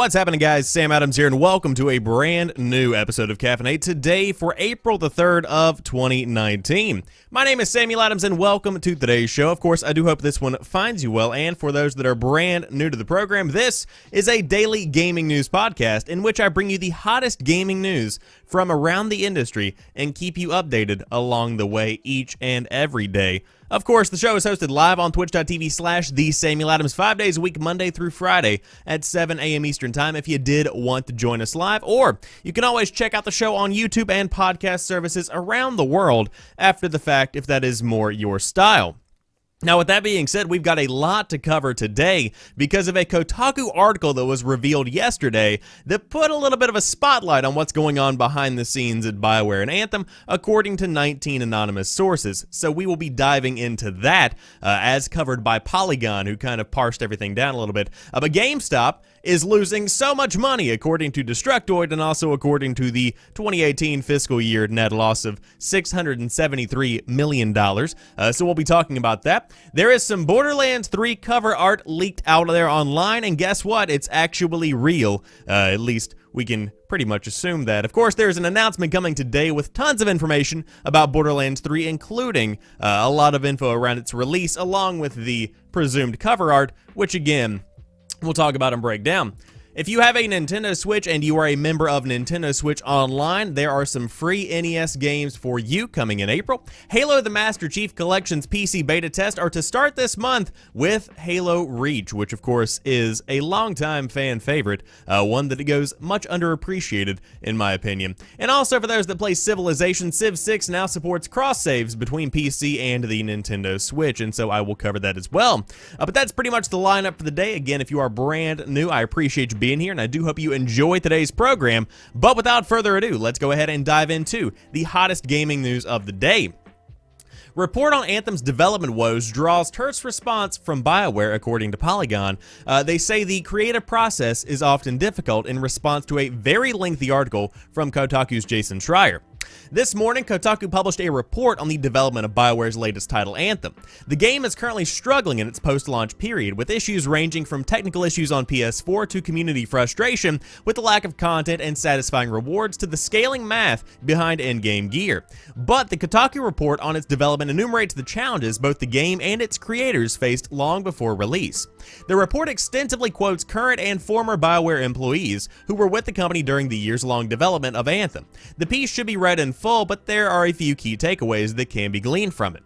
What's happening, guys? Sam Adams here, and welcome to a brand new episode of Caffeinate today for April the 3rd of 2019. My name is Samuel Adams, and welcome to today's show. Of course, I do hope this one finds you well, and for those that are brand new to the program, this is a daily gaming news podcast in which I bring you the hottest gaming news from around the industry and keep you updated along the way each and every day. Of course, the show is hosted live on twitch.tv/TheSamuelAdams 5 days a week, Monday through Friday at 7 a.m. Eastern Time if you did want to join us live, or you can always check out the show on YouTube and podcast services around the world after the fact if that is more your style. Now, with that being said, we've got a lot to cover today because of a Kotaku article that was revealed yesterday that put a little bit of a spotlight on what's going on behind the scenes at BioWare and Anthem, according to 19 anonymous sources. So we will be diving into that as covered by Polygon, who kind of parsed everything down a little bit. But GameStop is losing so much money, according to Destructoid, and also according to the 2018 fiscal year net loss of $673 million. So we'll be talking about that. There is some Borderlands 3 cover art leaked out there online, and guess what? It's actually real. At least we can pretty much assume that. Of course, there's an announcement coming today with tons of information about Borderlands 3, including a lot of info around its release, along with the presumed cover art, which again, we'll talk about and break down. If you have a Nintendo Switch and you are a member of Nintendo Switch Online, there are some free NES games for you coming in April. Halo the Master Chief Collection's PC beta test are to start this month with Halo Reach, which of course is a longtime fan favorite, one that goes much underappreciated in my opinion. And also for those that play Civilization, Civ 6 now supports cross-saves between PC and the Nintendo Switch, and so I will cover that as well. But that's pretty much the lineup for the day. Again, if you are brand new, I appreciate you being here, and I do hope you enjoy today's program. But without further ado, let's go ahead and dive into the hottest gaming news of the day. Report on Anthem's development woes draws terse response from BioWare, according to Polygon. They say the creative process is often difficult in response to a very lengthy article from Kotaku's Jason Schreier. This morning, Kotaku published a report on the development of BioWare's latest title, Anthem. The game is currently struggling in its post-launch period, with issues ranging from technical issues on PS4 to community frustration with the lack of content and satisfying rewards to the scaling math behind in-game gear. But the Kotaku report on its development enumerates the challenges both the game and its creators faced long before release. The report extensively quotes current and former BioWare employees who were with the company during the years-long development of Anthem. The piece should be read in full, but there are a few key takeaways that can be gleaned from it.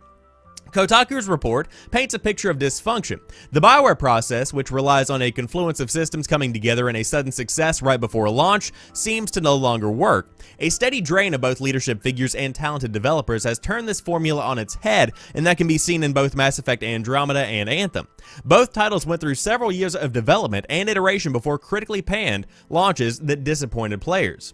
Kotaku's report paints a picture of dysfunction. The BioWare process, which relies on a confluence of systems coming together in a sudden success right before launch, seems to no longer work. A steady drain of both leadership figures and talented developers has turned this formula on its head, and that can be seen in both Mass Effect Andromeda and Anthem. Both titles went through several years of development and iteration before critically panned launches that disappointed players.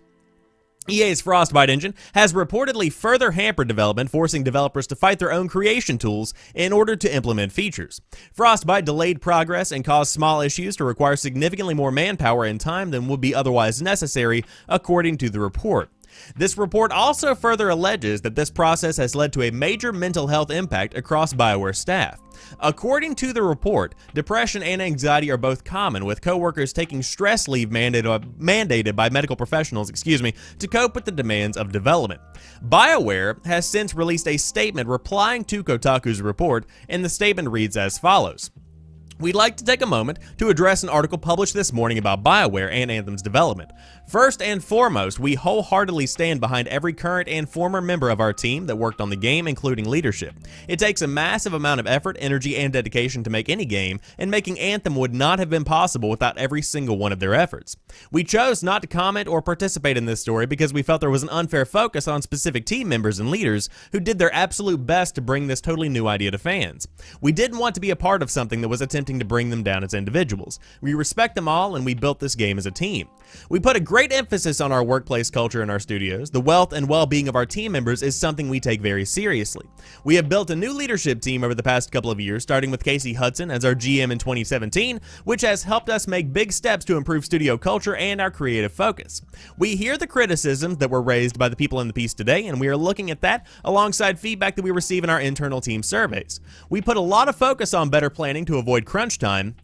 EA's Frostbite engine has reportedly further hampered development, forcing developers to fight their own creation tools in order to implement features. Frostbite delayed progress and caused small issues to require significantly more manpower and time than would be otherwise necessary, according to the report. This report also further alleges that this process has led to a major mental health impact across BioWare staff. According to the report, depression and anxiety are both common, with coworkers taking stress leave mandated by medical professionals, to cope with the demands of development. BioWare has since released a statement replying to Kotaku's report, and the statement reads as follows. We'd like to take a moment to address an article published this morning about BioWare and Anthem's development. First and foremost, we wholeheartedly stand behind every current and former member of our team that worked on the game, including leadership. It takes a massive amount of effort, energy, and dedication to make any game, and making Anthem would not have been possible without every single one of their efforts. We chose not to comment or participate in this story because we felt there was an unfair focus on specific team members and leaders who did their absolute best to bring this totally new idea to fans. We didn't want to be a part of something that was attempting to bring them down as individuals. We respect them all, and we built this game as a team. We put a great emphasis on our workplace culture in our studios. The wealth and well-being of our team members is something we take very seriously. We have built a new leadership team over the past couple of years, starting with Casey Hudson as our GM in 2017, which has helped us make big steps to improve studio culture and our creative focus. We hear the criticisms that were raised by the people in the piece today, and we are looking at that alongside feedback that we receive in our internal team surveys. We put a lot of focus on better planning to avoid crunch time,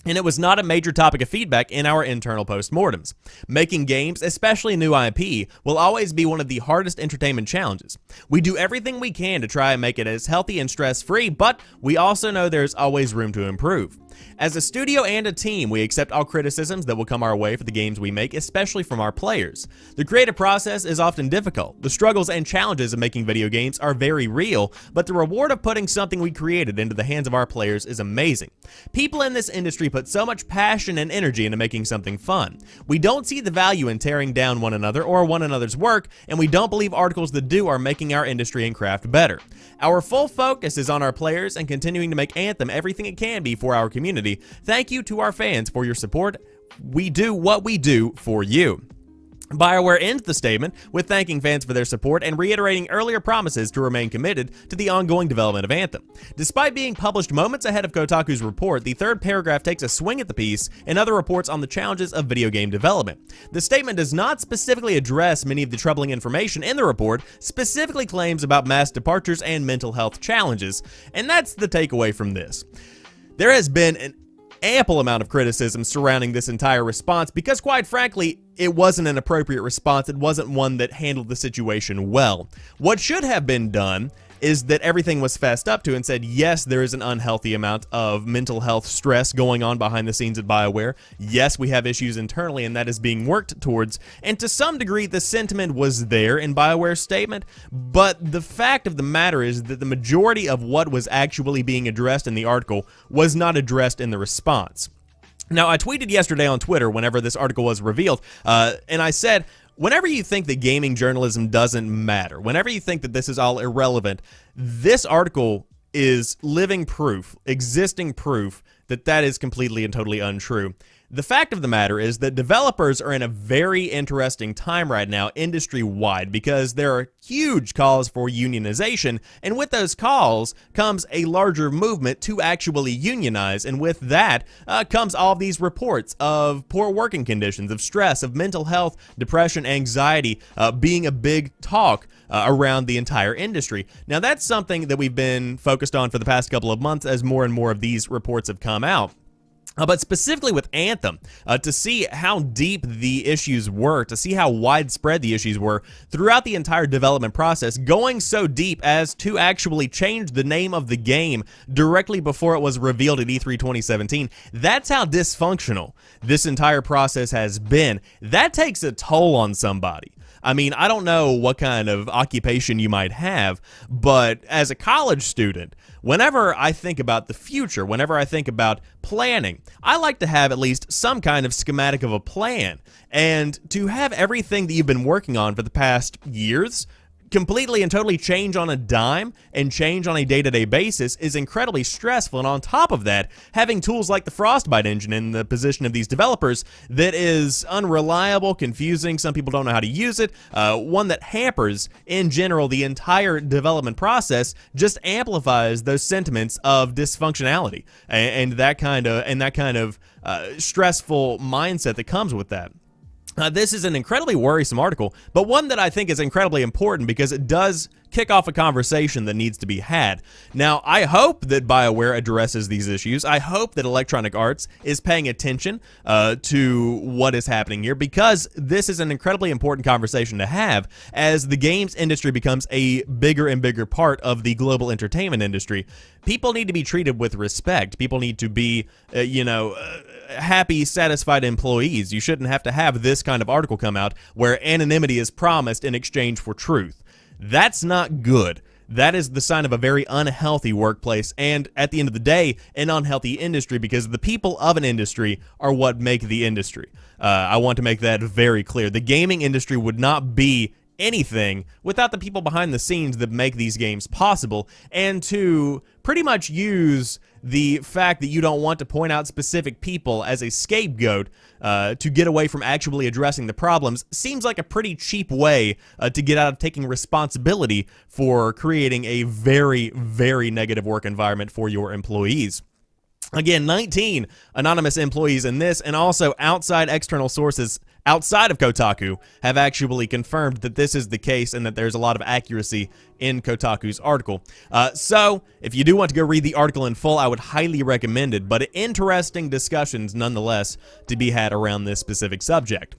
and it was not a major topic of feedback in our internal postmortems. Making games, especially new IP, will always be one of the hardest entertainment challenges. We do everything we can to try and make it as healthy and stress-free, but we also know there's always room to improve. As a studio and a team, we accept all criticisms that will come our way for the games we make, especially from our players. The creative process is often difficult. The struggles and challenges of making video games are very real, but the reward of putting something we created into the hands of our players is amazing. People in this industry put so much passion and energy into making something fun. We don't see the value in tearing down one another or one another's work, and we don't believe articles that do are making our industry and craft better. Our full focus is on our players and continuing to make Anthem everything it can be for our community. Thank you to our fans for your support. We do what we do for you. BioWare ends the statement with thanking fans for their support and reiterating earlier promises to remain committed to the ongoing development of Anthem. Despite being published moments ahead of Kotaku's report, the third paragraph takes a swing at the piece and other reports on the challenges of video game development. The statement does not specifically address many of the troubling information in the report, specifically claims about mass departures and mental health challenges, and that's the takeaway from this. There has been an ample amount of criticism surrounding this entire response because, quite frankly, it wasn't an appropriate response. It wasn't one that handled the situation well. What should have been done is that everything was fessed up to and said, yes, there is an unhealthy amount of mental health stress going on behind the scenes at BioWare. Yes, we have issues internally, and that is being worked towards. And to some degree, the sentiment was there in BioWare's statement, but the fact of the matter is that the majority of what was actually being addressed in the article was not addressed in the response. Now, I tweeted yesterday on Twitter whenever this article was revealed, and I said, whenever you think that gaming journalism doesn't matter, whenever you think that this is all irrelevant, this article is living proof, existing proof, that that is completely and totally untrue. The fact of the matter is that developers are in a very interesting time right now, industry-wide, because there are huge calls for unionization, and with those calls comes a larger movement to actually unionize, and with that comes all these reports of poor working conditions, of stress, of mental health, depression, anxiety, being a big talk around the entire industry. Now, that's something that we've been focused on for the past couple of months as more and more of these reports have come out. But specifically with Anthem, to see how deep the issues were, to see how widespread the issues were throughout the entire development process, going so deep as to actually change the name of the game directly before it was revealed at E3 2017, that's how dysfunctional this entire process has been. That takes a toll on somebody. I mean, I don't know what kind of occupation you might have, but as a college student, whenever I think about the future, whenever I think about planning, I like to have at least some kind of schematic of a plan. And to have everything that you've been working on for the past years completely and totally change on a dime and change on a day-to-day basis is incredibly stressful. And on top of that, having tools like the Frostbite engine in the position of these developers that is unreliable, confusing, some people don't know how to use it, one that hampers, in general, the entire development process, just amplifies those sentiments of dysfunctionality and that kind of stressful mindset that comes with that. This is an incredibly worrisome article, but one that I think is incredibly important because it does kick off a conversation that needs to be had. Now, I hope that BioWare addresses these issues. I hope that Electronic Arts is paying attention to what is happening here, because this is an incredibly important conversation to have as the games industry becomes a bigger and bigger part of the global entertainment industry. People need to be treated with respect. People need to be, happy, satisfied employees. You shouldn't have to have this kind of article come out where anonymity is promised in exchange for truth. That's not good. That is the sign of a very unhealthy workplace and, at the end of the day, an unhealthy industry, because the people of an industry are what make the industry. I want to make that very clear. The gaming industry would not be anything without the people behind the scenes that make these games possible, and to pretty much use the fact that you don't want to point out specific people as a scapegoat to get away from actually addressing the problems seems like a pretty cheap way to get out of taking responsibility for creating a very, very negative work environment for your employees. Again, 19 anonymous employees in this, and also outside external sources outside of Kotaku have actually confirmed that this is the case and that there's a lot of accuracy in Kotaku's article. So if you do want to go read the article in full, I would highly recommend it, but interesting discussions nonetheless to be had around this specific subject.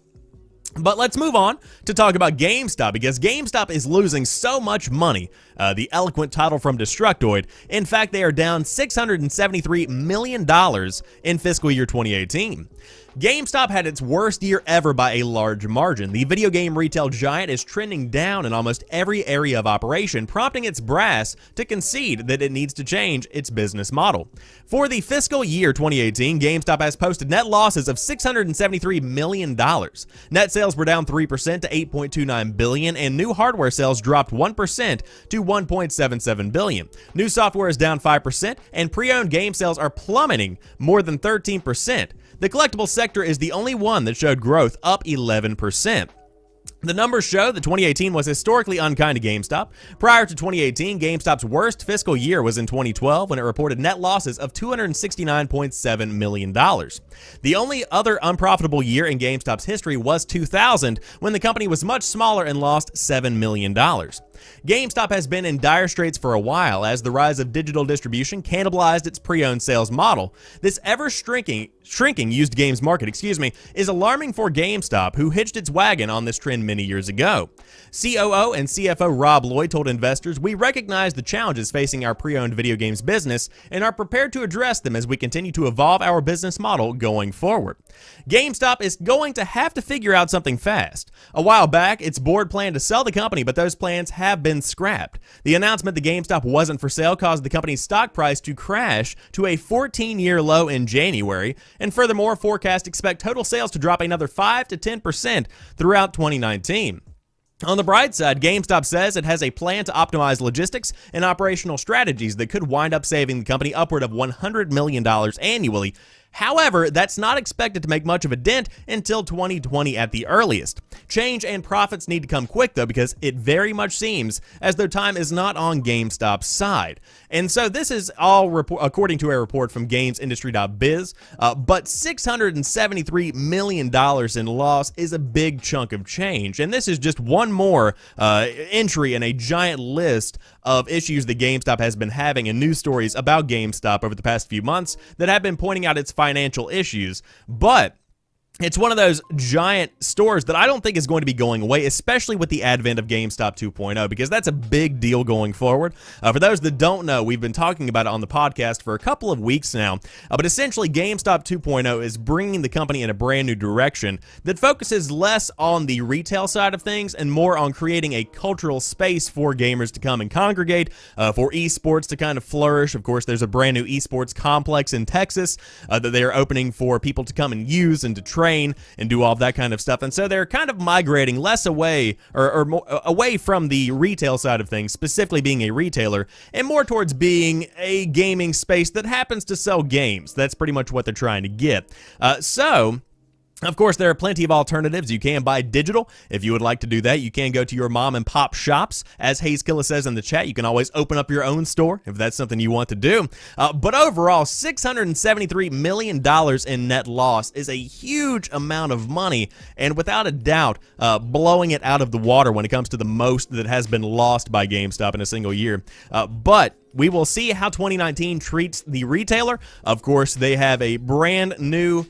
But let's move on to talk about GameStop, because GameStop is losing so much money. The eloquent title from Destructoid. In fact, they are down $673 million in fiscal year 2018. GameStop had its worst year ever by a large margin. The video game retail giant is trending down in almost every area of operation, prompting its brass to concede that it needs to change its business model. For the fiscal year 2018, GameStop has posted net losses of $673 million. Net sales were down 3% to $8.29 billion, and new hardware sales dropped 1% to $1.77 billion. New software is down 5%, and pre-owned game sales are plummeting more than 13%. The collectible sector is the only one that showed growth, up 11%. The numbers show that 2018 was historically unkind to GameStop. Prior to 2018, GameStop's worst fiscal year was in 2012 when it reported net losses of $269.7 million. The only other unprofitable year in GameStop's history was 2000, when the company was much smaller and lost $7 million. GameStop has been in dire straits for a while as the rise of digital distribution cannibalized its pre-owned sales model. This ever-shrinking used games market, is alarming for GameStop, who hitched its wagon on this trend many years ago. COO and CFO Rob Lloyd told investors, "We recognize the challenges facing our pre-owned video games business and are prepared to address them as we continue to evolve our business model going forward." GameStop is going to have to figure out something fast. A while back, its board planned to sell the company, but those plans have been scrapped. The announcement that GameStop wasn't for sale caused the company's stock price to crash to a 14-year low in January, and furthermore, forecasts expect total sales to drop another 5 to 10% throughout 2019. On the bright side, GameStop says it has a plan to optimize logistics and operational strategies that could wind up saving the company upward of $100 million annually. However, that's not expected to make much of a dent until 2020 at the earliest. Change and profits need to come quick, though, because it very much seems as though time is not on GameStop's side. And so this is all according to a report from GamesIndustry.biz, but $673 million in loss is a big chunk of change. And this is just one more entry in a giant list of issues that GameStop has been having and news stories about GameStop over the past few months that have been pointing out its financial issues. But it's one of those giant stores that I don't think is going to be going away, especially with the advent of GameStop 2.0, because that's a big deal going forward. For those that don't know, we've been talking about it on the podcast for a couple of weeks now, but essentially GameStop 2.0 is bringing the company in a brand new direction that focuses less on the retail side of things and more on creating a cultural space for gamers to come and congregate, for esports to kind of flourish. Of course, there's a brand new esports complex in Texas that they are opening for people to come and use and to train and do all of that kind of stuff. And so they're kind of migrating less away or more away from the retail side of things, specifically being a retailer, and more towards being a gaming space that happens to sell games. That's pretty much what they're trying to get. Of course, there are plenty of alternatives. You can buy digital. If you would like to do that, you can go to your mom and pop shops. As Hayes Killa says in the chat, you can always open up your own store if that's something you want to do. But overall, $673 million in net loss is a huge amount of money, and without a doubt, blowing it out of the water when it comes to the most that has been lost by GameStop in a single year. But we will see how 2019 treats the retailer. Of course, they have a brand new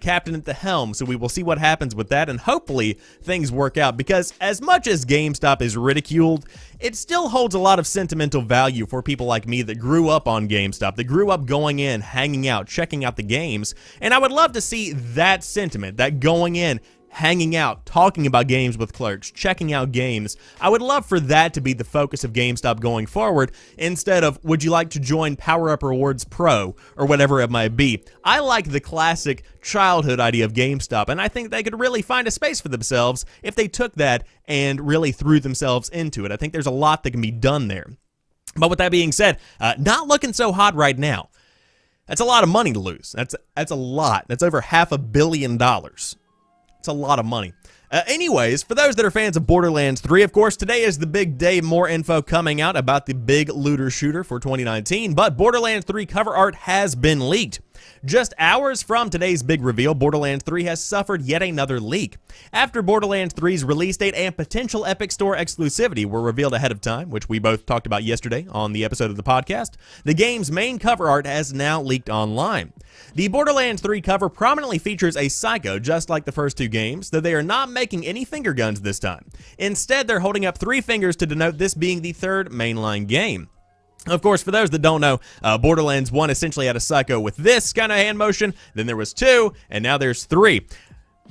captain at the helm, so we will see what happens with that, and hopefully things work out, because as much as GameStop is ridiculed, it still holds a lot of sentimental value for people like me that grew up on GameStop, that grew up going in, hanging out, checking out the games, and I would love to see that sentiment, that going in, hanging out, talking about games with clerks, checking out games. I would love for that to be the focus of GameStop going forward, instead of, would you like to join Power Up Rewards Pro, or whatever it might be. I like the classic childhood idea of GameStop, and I think they could really find a space for themselves if they took that and really threw themselves into it. I think there's a lot that can be done there. But with that being said, not looking so hot right now. That's a lot of money to lose. That's a lot. That's over $500 million. It's a lot of money. Anyways, for those that are fans of Borderlands 3, of course, today is the big day. More info coming out about the big looter shooter for 2019, but Borderlands 3 cover art has been leaked. Just hours from today's big reveal, Borderlands 3 has suffered yet another leak. After Borderlands 3's release date and potential Epic Store exclusivity were revealed ahead of time, which we both talked about yesterday on the episode of the podcast, the game's main cover art has now leaked online. The Borderlands 3 cover prominently features a psycho just like the first two games, though they are not making any finger guns this time. Instead, they're holding up 3 fingers to denote this being the third mainline game. Of course, for those that don't know, Borderlands 1 essentially had a psycho with this kind of hand motion, then there was 2, and now there's 3.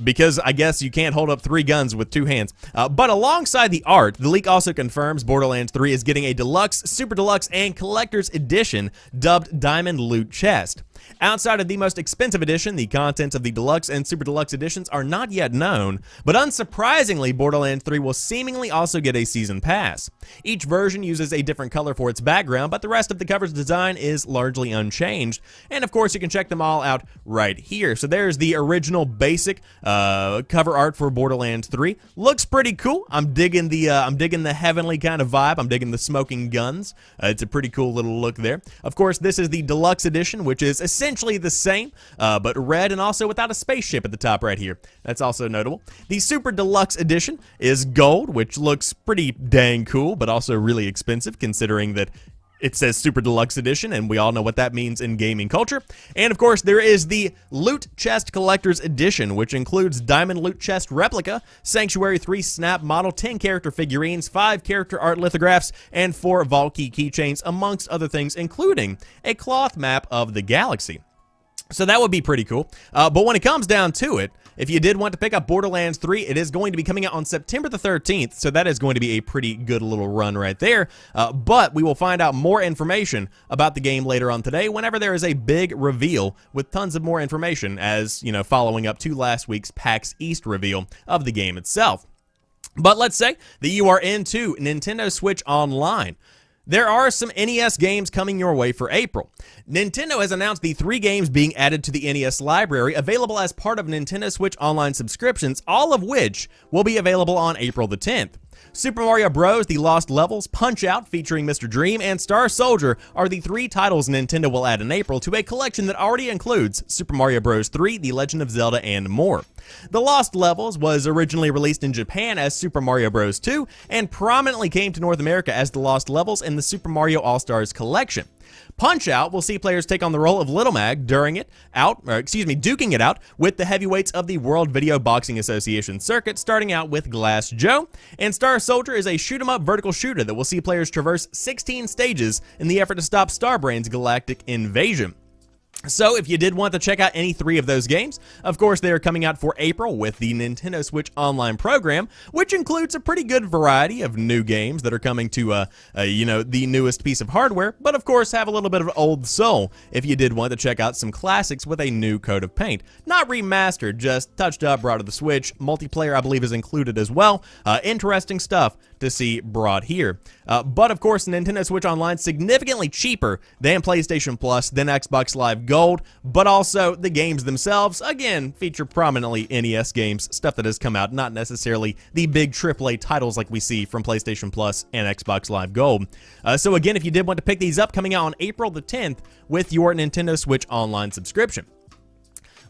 Because I guess you can't hold up 3 guns with 2 hands. But alongside the art, the leak also confirms Borderlands 3 is getting a deluxe, super deluxe, and collector's edition dubbed Diamond Loot Chest. Outside of the most expensive edition, the contents of the deluxe and super deluxe editions are not yet known, but unsurprisingly, Borderlands 3 will seemingly also get a season pass. Each version uses a different color for its background, but the rest of the cover's design is largely unchanged. And of course, you can check them all out right here. So there's the original basic cover art for Borderlands 3. Looks pretty cool. I'm digging the heavenly kind of vibe. I'm digging the smoking guns. It's a pretty cool little look there. Of course, this is the deluxe edition, which is essentially the same, but red and also without a spaceship at the top right here. That's also notable. The super deluxe edition is gold, which looks pretty dang cool, but also really expensive considering that it says Super Deluxe Edition, and we all know what that means in gaming culture. And of course, there is the Loot Chest Collector's Edition, which includes Diamond Loot Chest Replica, Sanctuary 3 Snap Model, 10 character figurines, 5 character art lithographs, and 4 Vault Key keychains, amongst other things, including a cloth map of the galaxy. So that would be pretty cool. But when it comes down to it, if you did want to pick up Borderlands 3, it is going to be coming out on September the 13th, so that is going to be a pretty good little run right there. But we will find out more information about the game later on today whenever there is a big reveal with tons of more information as, you know, following up to last week's PAX East reveal of the game itself. But let's say that you are into Nintendo Switch Online. There are some NES games coming your way for April. Nintendo has announced the 3 games being added to the NES library available as part of Nintendo Switch Online subscriptions, all of which will be available on April the 10th. Super Mario Bros. The Lost Levels, Punch-Out featuring Mr. Dream, and Star Soldier are the 3 titles Nintendo will add in April to a collection that already includes Super Mario Bros. 3, The Legend of Zelda, and more. The Lost Levels was originally released in Japan as Super Mario Bros. 2 and prominently came to North America as The Lost Levels in the Super Mario All-Stars collection. Punch-Out will see players take on the role of Little Mag duking it out with the heavyweights of the World Video Boxing Association circuit, starting out with Glass Joe. And Star Soldier is a shoot-'em-up vertical shooter that will see players traverse 16 stages in the effort to stop Starbrain's galactic invasion. So if you did want to check out any 3 of those games, of course they are coming out for April with the Nintendo Switch Online program, which includes a pretty good variety of new games that are coming to, the newest piece of hardware, but of course have a little bit of old soul if you did want to check out some classics with a new coat of paint. Not remastered, just touched up, brought to the Switch. Multiplayer, I believe, is included as well. Interesting stuff to see brought here. But of course, Nintendo Switch Online significantly cheaper than PlayStation Plus, than Xbox Live Gold, but also the games themselves, again, feature prominently NES games, stuff that has come out, not necessarily the big AAA titles like we see from PlayStation Plus and Xbox Live Gold. So again, if you did want to pick these up, coming out on April the 10th with your Nintendo Switch Online subscription.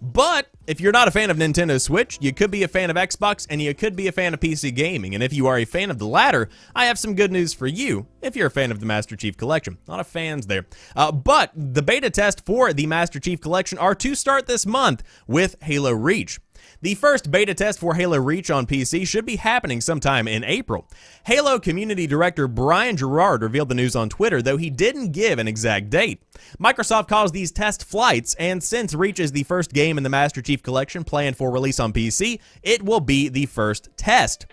But if you're not a fan of Nintendo Switch, you could be a fan of Xbox, and you could be a fan of PC gaming. And if you are a fan of the latter, I have some good news for you if you're a fan of the Master Chief Collection. A lot of fans there. But the beta test for the Master Chief Collection are to start this month with Halo Reach. The first beta test for Halo Reach on PC should be happening sometime in April. Halo community director Brian Gerard revealed the news on Twitter, though he didn't give an exact date. Microsoft calls these test flights, and since Reach is the first game in the Master Chief Collection planned for release on PC, it will be the first test.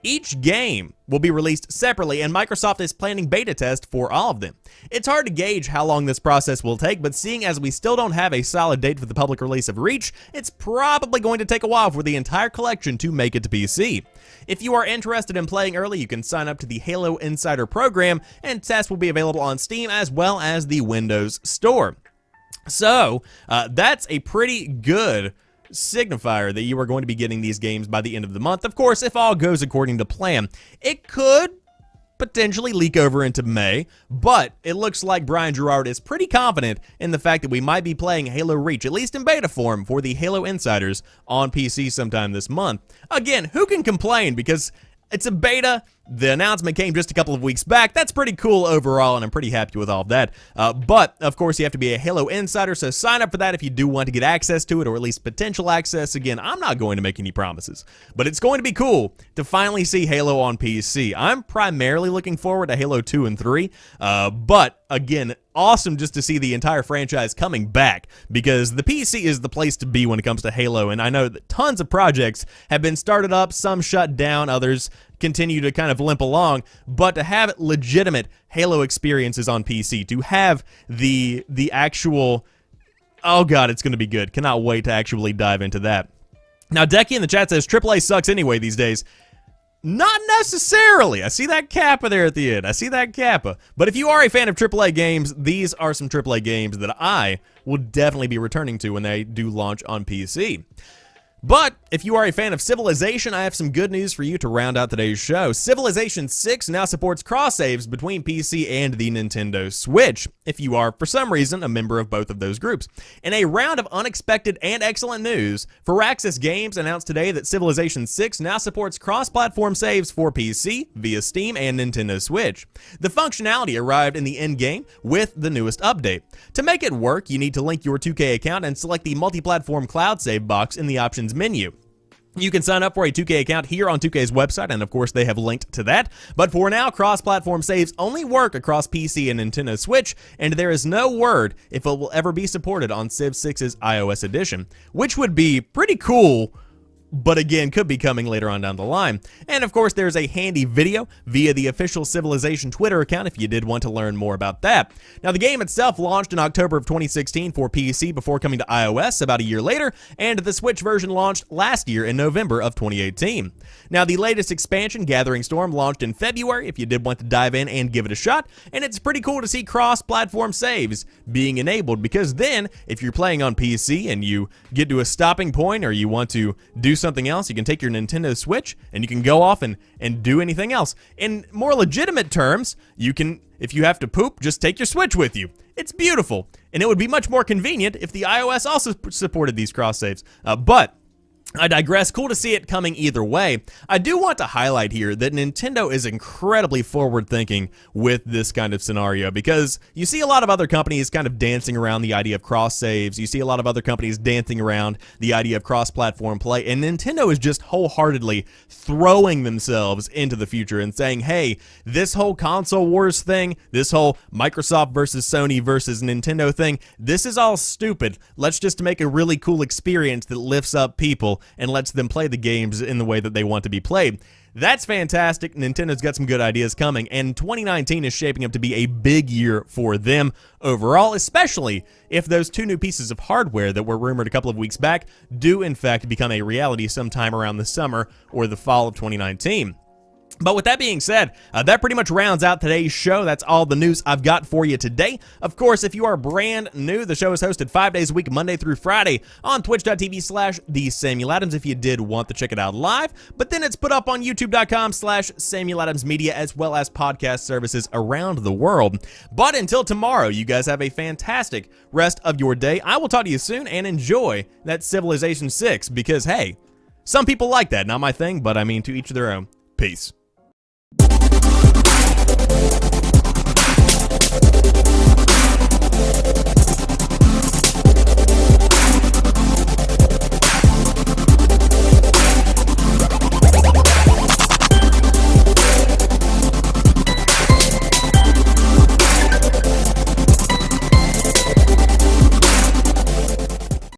Each game will be released separately, and Microsoft is planning beta tests for all of them. It's hard to gauge how long this process will take, but seeing as we still don't have a solid date for the public release of Reach, it's probably going to take a while for the entire collection to make it to PC. If you are interested in playing early, you can sign up to the Halo Insider program, and tests will be available on Steam as well as the Windows Store. So, that's a pretty good signifier that you are going to be getting these games by the end of the month. Of course, if all goes according to plan, it could potentially leak over into May, but it looks like Brian Gerard is pretty confident in the fact that we might be playing Halo Reach, at least in beta form, for the Halo Insiders on PC sometime this month. Again, who can complain, because it's a beta. The announcement came just a couple of weeks back. That's pretty cool overall, and I'm pretty happy with all of that. But, of course, you have to be a Halo Insider, so sign up for that if you do want to get access to it, or at least potential access. Again, I'm not going to make any promises, but it's going to be cool to finally see Halo on PC. I'm primarily looking forward to Halo 2 and 3, but, again, awesome just to see the entire franchise coming back, because the PC is the place to be when it comes to Halo, and I know that tons of projects have been started up, some shut down, others continue to kind of limp along, but to have legitimate Halo experiences on PC, to have the actual, oh god, it's going to be good. Cannot wait to actually dive into that. Now, Decky in the chat says AAA sucks anyway these days. Not necessarily. I see that Kappa there at the end. I see that Kappa. But if you are a fan of AAA games, these are some AAA games that I will definitely be returning to when they do launch on PC. But if you are a fan of Civilization, I have some good news for you to round out today's show. Civilization 6 now supports cross-saves between PC and the Nintendo Switch, if you are, for some reason, a member of both of those groups. In a round of unexpected and excellent news, Firaxis Games announced today that Civilization 6 now supports cross-platform saves for PC, via Steam, and Nintendo Switch. The functionality arrived in the endgame with the newest update. To make it work, you need to link your 2K account and select the multi-platform cloud save box in the options menu. You can sign up for a 2K account here on 2K's website, and of course they have linked to that. But for now, cross-platform saves only work across PC and Nintendo Switch, and there is no word if it will ever be supported on Civ 6's iOS edition, which would be pretty cool, but again, could be coming later on down the line. And of course, there's a handy video via the official Civilization Twitter account if you did want to learn more about that. Now, the game itself launched in October of 2016 for PC before coming to iOS about a year later, and the Switch version launched last year in November of 2018. Now, the latest expansion, Gathering Storm, launched in February if you did want to dive in and give it a shot, and it's pretty cool to see cross-platform saves being enabled, because then, if you're playing on PC and you get to a stopping point or you want to do something else, you can take your Nintendo Switch and you can go off and do anything else. In more legitimate terms, you can, if you have to poop, just take your Switch with you. It's beautiful, and it would be much more convenient if the iOS also supported these cross saves. But I digress. Cool to see it coming either way. I do want to highlight here that Nintendo is incredibly forward-thinking with this kind of scenario, because you see a lot of other companies kind of dancing around the idea of cross-saves. You see a lot of other companies dancing around the idea of cross-platform play, and Nintendo is just wholeheartedly throwing themselves into the future and saying, hey, this whole console wars thing, this whole Microsoft versus Sony versus Nintendo thing, this is all stupid. Let's just make a really cool experience that lifts up people and lets them play the games in the way that they want to be played. That's fantastic. Nintendo's got some good ideas coming, and 2019 is shaping up to be a big year for them overall, especially if those two new pieces of hardware that were rumored a couple of weeks back do in fact become a reality sometime around the summer or the fall of 2019. But with that being said, that pretty much rounds out today's show. That's all the news I've got for you today. Of course, if you are brand new, the show is hosted 5 days a week, Monday through Friday, on twitch.tv/TheSamuelAdams if you did want to check it out live. But then it's put up on youtube.com/SamuelAdamsMedia, as well as podcast services around the world. But until tomorrow, you guys have a fantastic rest of your day. I will talk to you soon, and enjoy that Civilization 6, because, hey, some people like that. Not my thing, but I mean, to each their own. Peace.